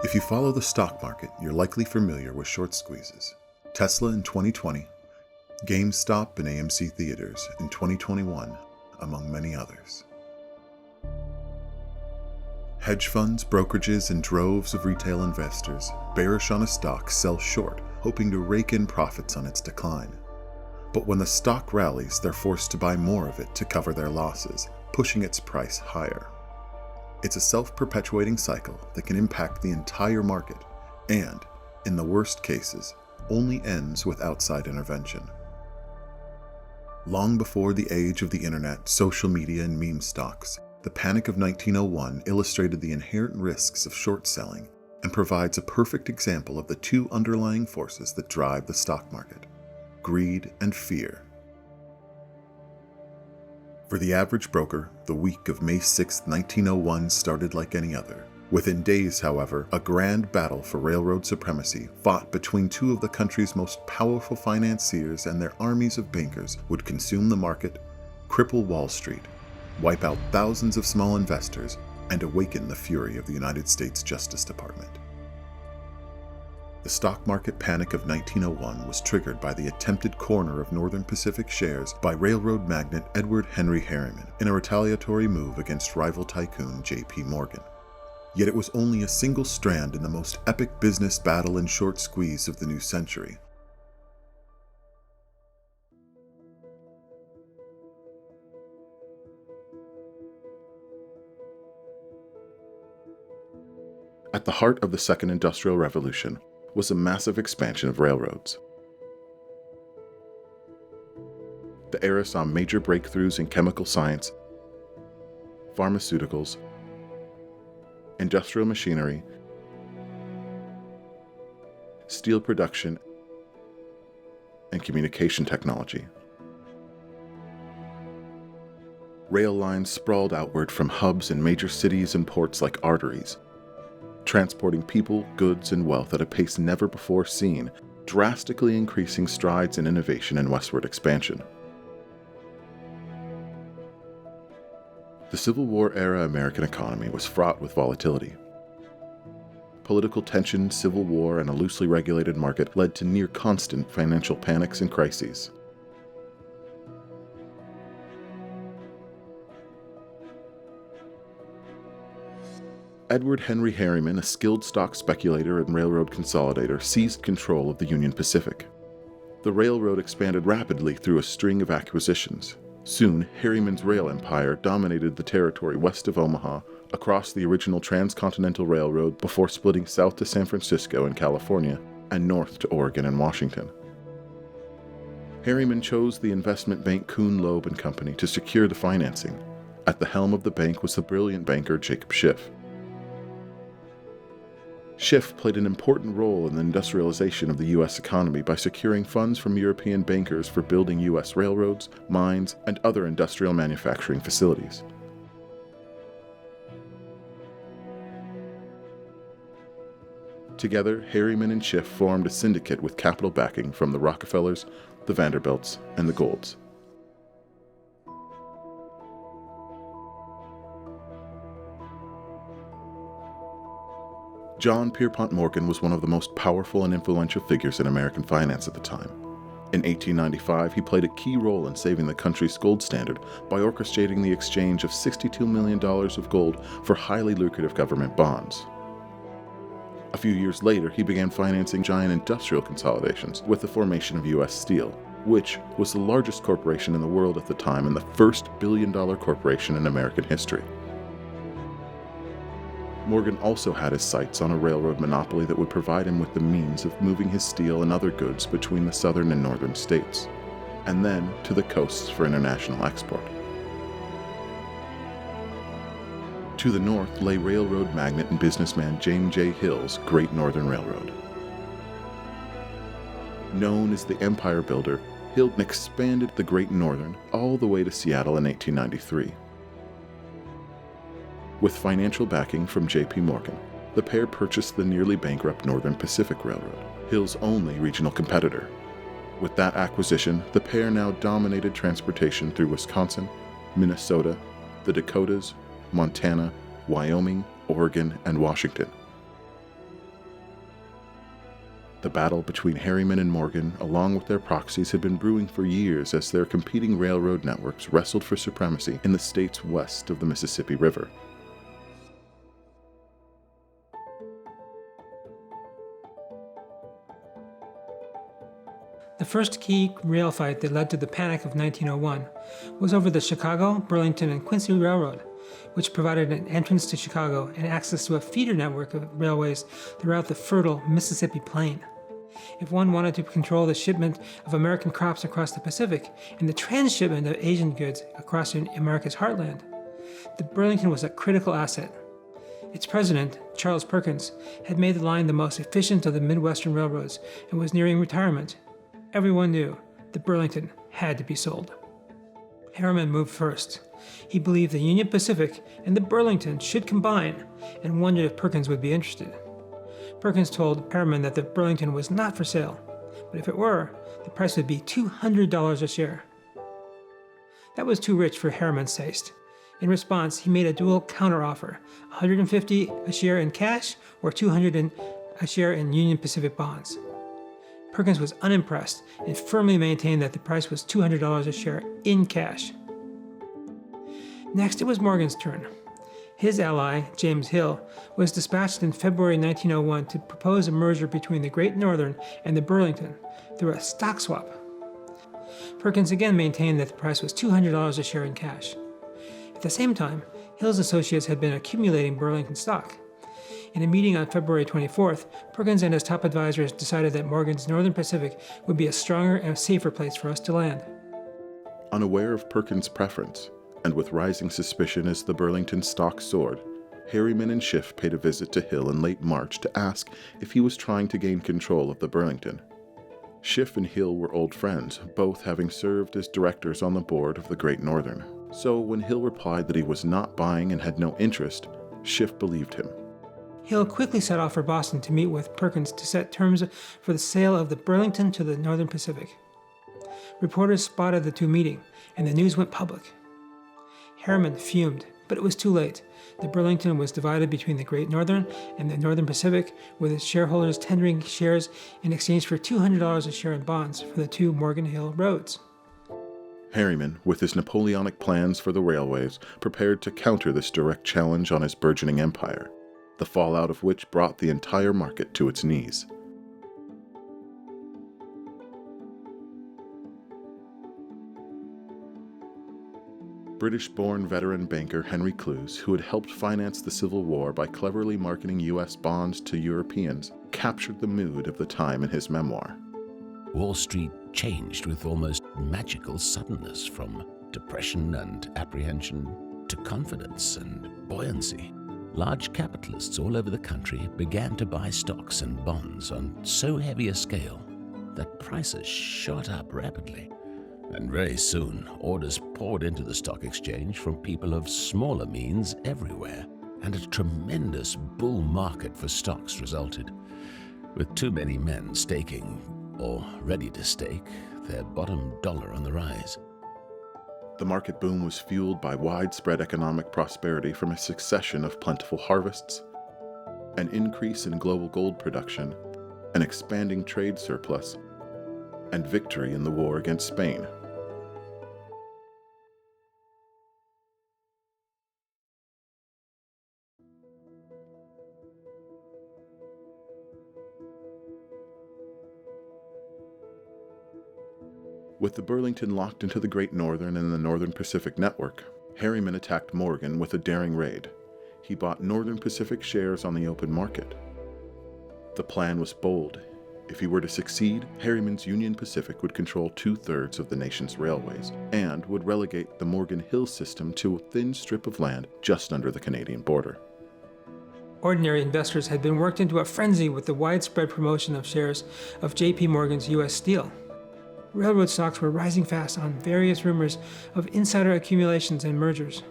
If you follow the stock market, you're likely familiar with short squeezes. Tesla in 2020, GameStop and AMC Theaters in 2021, among many others. Hedge funds, brokerages, and droves of retail investors, bearish on a stock, sell short, hoping to rake in profits on its decline. But when the stock rallies, they're forced to buy more of it to cover their losses, pushing its price higher. It's a self-perpetuating cycle that can impact the entire market and, in the worst cases, only ends with outside intervention. Long before the age of the internet, social media, and meme stocks, the Panic of 1901 illustrated the inherent risks of short selling and provides a perfect example of the two underlying forces that drive the stock market: greed and fear. For the average broker, the week of May 6, 1901 started like any other. Within days, however, a grand battle for railroad supremacy, fought between two of the country's most powerful financiers and their armies of bankers, would consume the market, cripple Wall Street, wipe out thousands of small investors, and awaken the fury of the United States Justice Department. The stock market panic of 1901 was triggered by the attempted corner of Northern Pacific shares by railroad magnate Edward Henry Harriman in a retaliatory move against rival tycoon J.P. Morgan. Yet it was only a single strand in the most epic business battle and short squeeze of the new century. At the heart of the Second Industrial Revolution was a massive expansion of railroads. The era saw major breakthroughs in chemical science, pharmaceuticals, industrial machinery, steel production, and communication technology. Rail lines sprawled outward from hubs in major cities and ports like arteries, transporting people, goods, and wealth at a pace never before seen, drastically increasing strides in innovation and westward expansion. The Civil War-era American economy was fraught with volatility. Political tension, civil war, and a loosely regulated market led to near-constant financial panics and crises. Edward Henry Harriman, a skilled stock speculator and railroad consolidator, seized control of the Union Pacific. The railroad expanded rapidly through a string of acquisitions. Soon, Harriman's rail empire dominated the territory west of Omaha, across the original Transcontinental Railroad before splitting south to San Francisco and California, and north to Oregon and Washington. Harriman chose the investment bank Kuhn, Loeb and Company to secure the financing. At the helm of the bank was the brilliant banker Jacob Schiff. Schiff played an important role in the industrialization of the U.S. economy by securing funds from European bankers for building U.S. railroads, mines, and other industrial manufacturing facilities. Together, Harriman and Schiff formed a syndicate with capital backing from the Rockefellers, the Vanderbilts, and the Goulds. John Pierpont Morgan was one of the most powerful and influential figures in American finance at the time. In 1895, he played a key role in saving the country's gold standard by orchestrating the exchange of $62 million of gold for highly lucrative government bonds. A few years later, he began financing giant industrial consolidations with the formation of U.S. Steel, which was the largest corporation in the world at the time and the first billion-dollar corporation in American history. Morgan also had his sights on a railroad monopoly that would provide him with the means of moving his steel and other goods between the southern and northern states, and then to the coasts for international export. To the north lay railroad magnate and businessman James J. Hill's Great Northern Railroad. Known as the Empire Builder, Hill expanded the Great Northern all the way to Seattle in 1893. With financial backing from J.P. Morgan, the pair purchased the nearly bankrupt Northern Pacific Railroad, Hill's only regional competitor. With that acquisition, the pair now dominated transportation through Wisconsin, Minnesota, the Dakotas, Montana, Wyoming, Oregon, and Washington. The battle between Harriman and Morgan, along with their proxies, had been brewing for years as their competing railroad networks wrestled for supremacy in the states west of the Mississippi River. The first key rail fight that led to the Panic of 1901 was over the Chicago, Burlington, and Quincy Railroad, which provided an entrance to Chicago and access to a feeder network of railways throughout the fertile Mississippi Plain. If one wanted to control the shipment of American crops across the Pacific and the transshipment of Asian goods across America's heartland, the Burlington was a critical asset. Its president, Charles Perkins, had made the line the most efficient of the Midwestern railroads and was nearing retirement. Everyone knew the Burlington had to be sold. Harriman moved first. He believed the Union Pacific and the Burlington should combine and wondered if Perkins would be interested. Perkins told Harriman that the Burlington was not for sale, but if it were, the price would be $200 a share. That was too rich for Harriman's taste. In response, he made a dual counteroffer, $150 a share in cash or $200 a share in Union Pacific bonds. Perkins was unimpressed and firmly maintained that the price was $200 a share in cash. Next, it was Morgan's turn. His ally, James Hill, was dispatched in February 1901 to propose a merger between the Great Northern and the Burlington through a stock swap. Perkins again maintained that the price was $200 a share in cash. At the same time, Hill's associates had been accumulating Burlington stock. In a meeting on February 24th, Perkins and his top advisors decided that Morgan's Northern Pacific would be a stronger and safer place for us to land. Unaware of Perkins' preference, and with rising suspicion as the Burlington stock soared, Harriman and Schiff paid a visit to Hill in late March to ask if he was trying to gain control of the Burlington. Schiff and Hill were old friends, both having served as directors on the board of the Great Northern. So when Hill replied that he was not buying and had no interest, Schiff believed him. Hill quickly set off for Boston to meet with Perkins to set terms for the sale of the Burlington to the Northern Pacific. Reporters spotted the two meeting, and the news went public. Harriman fumed, but it was too late. The Burlington was divided between the Great Northern and the Northern Pacific, with its shareholders tendering shares in exchange for $200 a share in bonds for the two Morgan Hill roads. Harriman, with his Napoleonic plans for the railways, prepared to counter this direct challenge on his burgeoning empire, the fallout of which brought the entire market to its knees. British-born veteran banker Henry Clues, who had helped finance the Civil War by cleverly marketing U.S. bonds to Europeans, captured the mood of the time in his memoir. Wall Street changed with almost magical suddenness, from depression and apprehension to confidence and buoyancy. Large capitalists all over the country began to buy stocks and bonds on so heavy a scale that prices shot up rapidly. And very soon, orders poured into the stock exchange from people of smaller means everywhere, and a tremendous bull market for stocks resulted, with too many men staking, or ready to stake, their bottom dollar on the rise. The market boom was fueled by widespread economic prosperity from a succession of plentiful harvests, an increase in global gold production, an expanding trade surplus, and victory in the war against Spain. With the Burlington locked into the Great Northern and the Northern Pacific network, Harriman attacked Morgan with a daring raid. He bought Northern Pacific shares on the open market. The plan was bold. If he were to succeed, Harriman's Union Pacific would control 2/3 of the nation's railways and would relegate the Morgan Hill system to a thin strip of land just under the Canadian border. Ordinary investors had been worked into a frenzy with the widespread promotion of shares of J.P. Morgan's U.S. Steel. Railroad stocks were rising fast on various rumors of insider accumulations and mergers.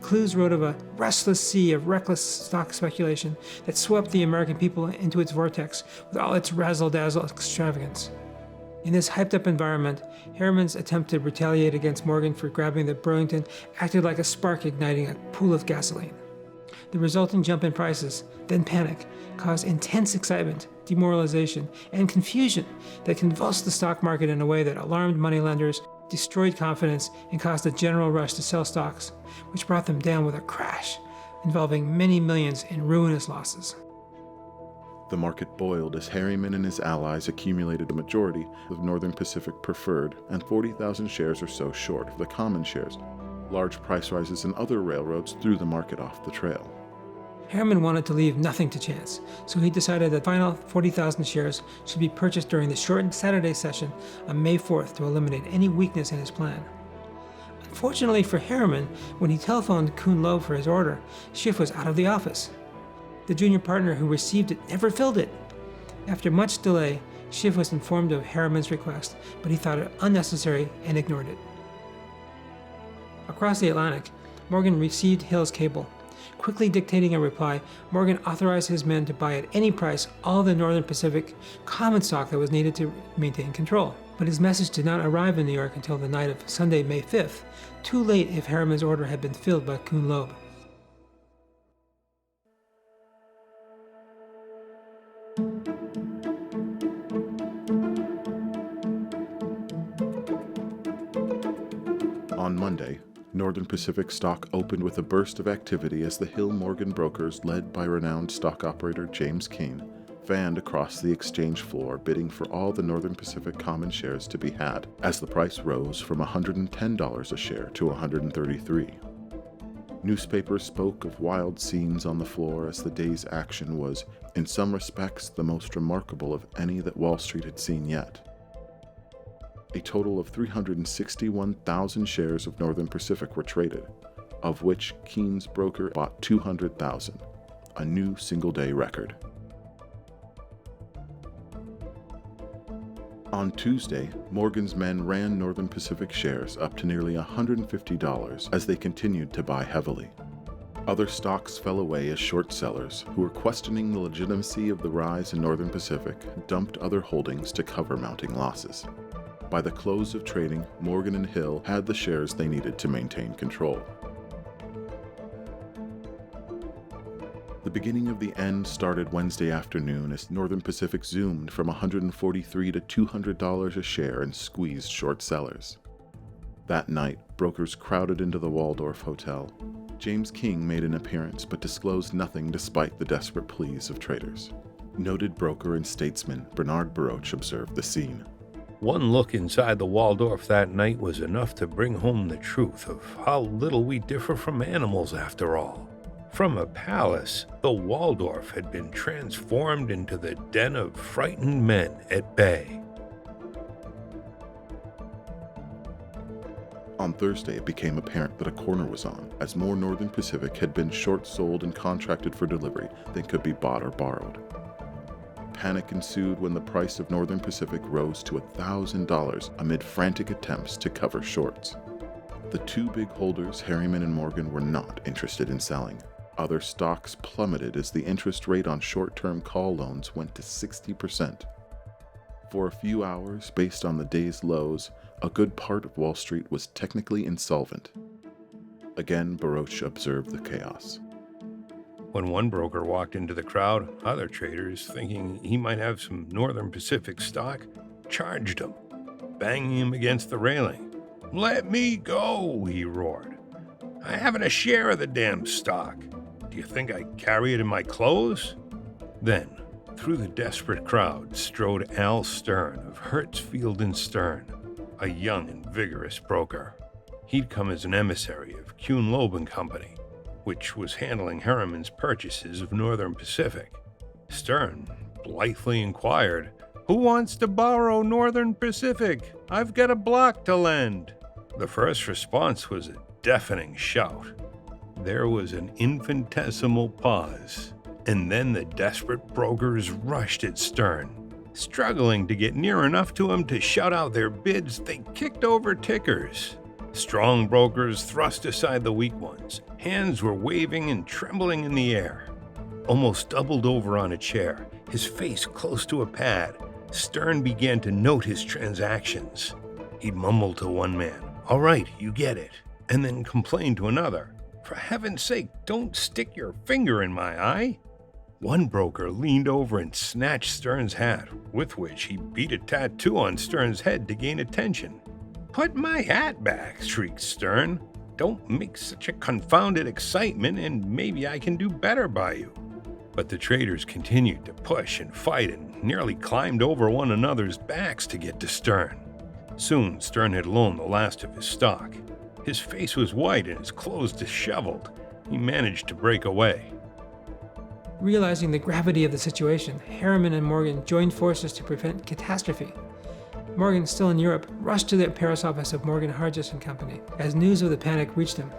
Clues wrote of a restless sea of reckless stock speculation that swept the American people into its vortex with all its razzle-dazzle extravagance. In this hyped-up environment, Harriman's attempt to retaliate against Morgan for grabbing the Burlington acted like a spark igniting a pool of gasoline. The resulting jump in prices, then panic, caused intense excitement, demoralization, and confusion that convulsed the stock market in a way that alarmed moneylenders, destroyed confidence, and caused a general rush to sell stocks, which brought them down with a crash, involving many millions in ruinous losses. The market boiled as Harriman and his allies accumulated a majority of Northern Pacific preferred and 40,000 shares or so short of the common shares. Large price rises in other railroads threw the market off the trail. Harriman wanted to leave nothing to chance, so he decided that final 40,000 shares should be purchased during the shortened Saturday session on May 4th to eliminate any weakness in his plan. Unfortunately for Harriman, when he telephoned Kuhn Loeb for his order, Schiff was out of the office. The junior partner who received it never filled it. After much delay, Schiff was informed of Harriman's request, but he thought it unnecessary and ignored it. Across the Atlantic, Morgan received Hill's cable. Quickly dictating a reply, Morgan authorized his men to buy at any price all the Northern Pacific common stock that was needed to maintain control. But his message did not arrive in New York until the night of Sunday, May 5th, too late if Harriman's order had been filled by Kuhn Loeb. On Monday, Northern Pacific stock opened with a burst of activity as the Hill Morgan brokers, led by renowned stock operator James King, fanned across the exchange floor bidding for all the Northern Pacific common shares to be had, as the price rose from $110 a share to $133. Newspapers spoke of wild scenes on the floor as the day's action was, in some respects, the most remarkable of any that Wall Street had seen yet. A total of 361,000 shares of Northern Pacific were traded, of which Keen's broker bought 200,000, a new single-day record. On Tuesday, Morgan's men ran Northern Pacific shares up to nearly $150 as they continued to buy heavily. Other stocks fell away as short sellers, who were questioning the legitimacy of the rise in Northern Pacific, dumped other holdings to cover mounting losses. By the close of trading, Morgan and Hill had the shares they needed to maintain control. The beginning of the end started Wednesday afternoon as Northern Pacific zoomed from $143 to $200 a share and squeezed short sellers. That night, brokers crowded into the Waldorf Hotel. James King made an appearance but disclosed nothing despite the desperate pleas of traders. Noted broker and statesman Bernard Baruch observed the scene. One look inside the Waldorf that night was enough to bring home the truth of how little we differ from animals after all. From a palace, the Waldorf had been transformed into the den of frightened men at bay. On Thursday, it became apparent that a corner was on, as more Northern Pacific had been short-sold and contracted for delivery than could be bought or borrowed. Panic ensued when the price of Northern Pacific rose to $1,000 amid frantic attempts to cover shorts. The two big holders, Harriman and Morgan, were not interested in selling. Other stocks plummeted as the interest rate on short-term call loans went to 60%. For a few hours, based on the day's lows, a good part of Wall Street was technically insolvent. Again, Baruch observed the chaos. When one broker walked into the crowd, other traders, thinking he might have some Northern Pacific stock, charged him, banging him against the railing. "Let me go," he roared. "I haven't a share of the damn stock. Do you think I carry it in my clothes?" Then, through the desperate crowd, strode Al Stern of Hertzfield & Stern, a young and vigorous broker. He'd come as an emissary of Kuhn Loeb & Company, which was handling Harriman's purchases of Northern Pacific. Stern blithely inquired, "Who wants to borrow Northern Pacific? I've got a block to lend." The first response was a deafening shout. There was an infinitesimal pause, and then the desperate brokers rushed at Stern. Struggling to get near enough to him to shout out their bids, they kicked over tickers. Strong brokers thrust aside the weak ones. Hands were waving and trembling in the air. Almost doubled over on a chair, his face close to a pad, Stern began to note his transactions. He mumbled to one man, "All right, you get it," and then complained to another, For heaven's sake, don't stick your finger in my eye. One broker leaned over and snatched Stern's hat, with which he beat a tattoo on Stern's head to gain attention. Put my hat back, shrieked Stern. Don't make such a confounded excitement, and maybe I can do better by you. But the traders continued to push and fight and nearly climbed over one another's backs to get to Stern. Soon, Stern had loaned the last of his stock. His face was white and his clothes disheveled. He managed to break away. Realizing the gravity of the situation, Harriman and Morgan joined forces to prevent catastrophe. Morgan, still in Europe, rushed to the Paris office of Morgan Hargis and Company as news of the panic reached him.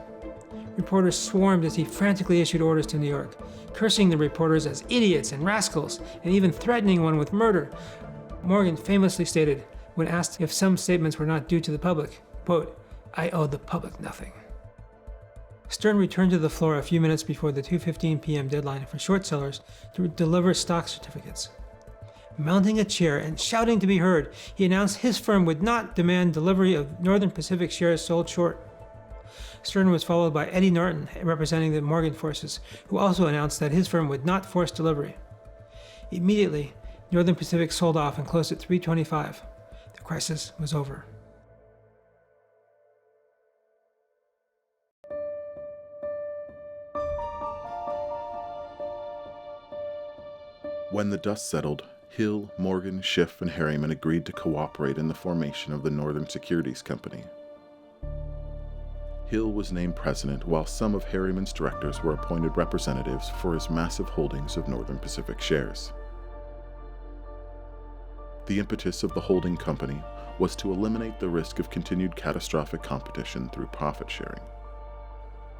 Reporters swarmed as he frantically issued orders to New York, cursing the reporters as idiots and rascals, and even threatening one with murder. Morgan famously stated, when asked if some statements were not due to the public, quote, "I owe the public nothing." Stern returned to the floor a few minutes before the 2:15 p.m. deadline for short sellers to deliver stock certificates. Mounting a chair and shouting to be heard, he announced his firm would not demand delivery of Northern Pacific shares sold short. Stern was followed by Eddie Norton, representing the Morgan forces, who also announced that his firm would not force delivery. Immediately, Northern Pacific sold off and closed at 325. The crisis was over. When the dust settled, Hill, Morgan, Schiff, and Harriman agreed to cooperate in the formation of the Northern Securities Company. Hill was named president, while some of Harriman's directors were appointed representatives for his massive holdings of Northern Pacific shares. The impetus of the holding company was to eliminate the risk of continued catastrophic competition through profit sharing.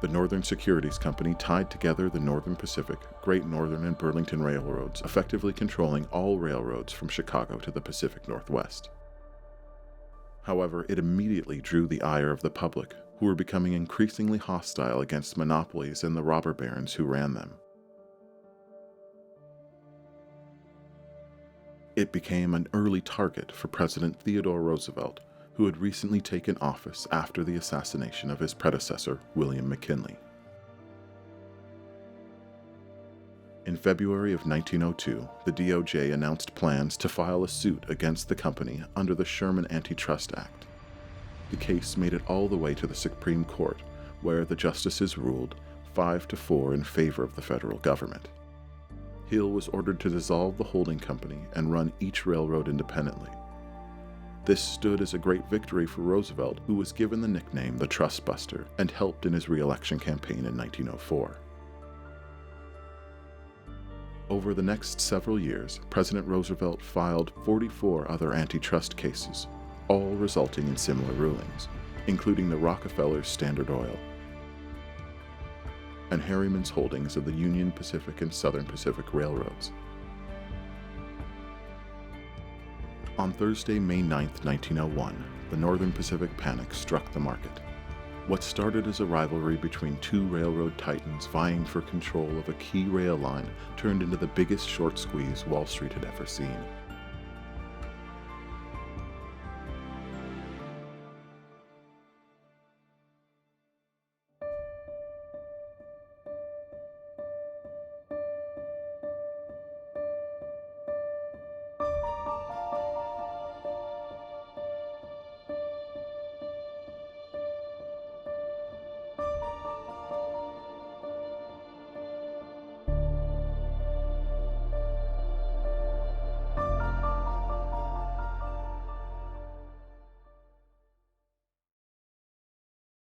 The Northern Securities Company tied together the Northern Pacific, Great Northern, and Burlington railroads, effectively controlling all railroads from Chicago to the Pacific Northwest. However, it immediately drew the ire of the public, who were becoming increasingly hostile against monopolies and the robber barons who ran them. It became an early target for President Theodore Roosevelt, who had recently taken office after the assassination of his predecessor, William McKinley. In February of 1902, the DOJ announced plans to file a suit against the company under the Sherman Antitrust Act. The case made it all the way to the Supreme Court, where the justices ruled 5-4 in favor of the federal government. Hill was ordered to dissolve the holding company and run each railroad independently. This stood as a great victory for Roosevelt, who was given the nickname the Trust Buster and helped in his re-election campaign in 1904. Over the next several years, President Roosevelt filed 44 other antitrust cases, all resulting in similar rulings, including the Rockefeller's Standard Oil and Harriman's holdings of the Union Pacific and Southern Pacific Railroads. On Thursday, May 9, 1901, the Northern Pacific panic struck the market. What started as a rivalry between two railroad titans vying for control of a key rail line turned into the biggest short squeeze Wall Street had ever seen.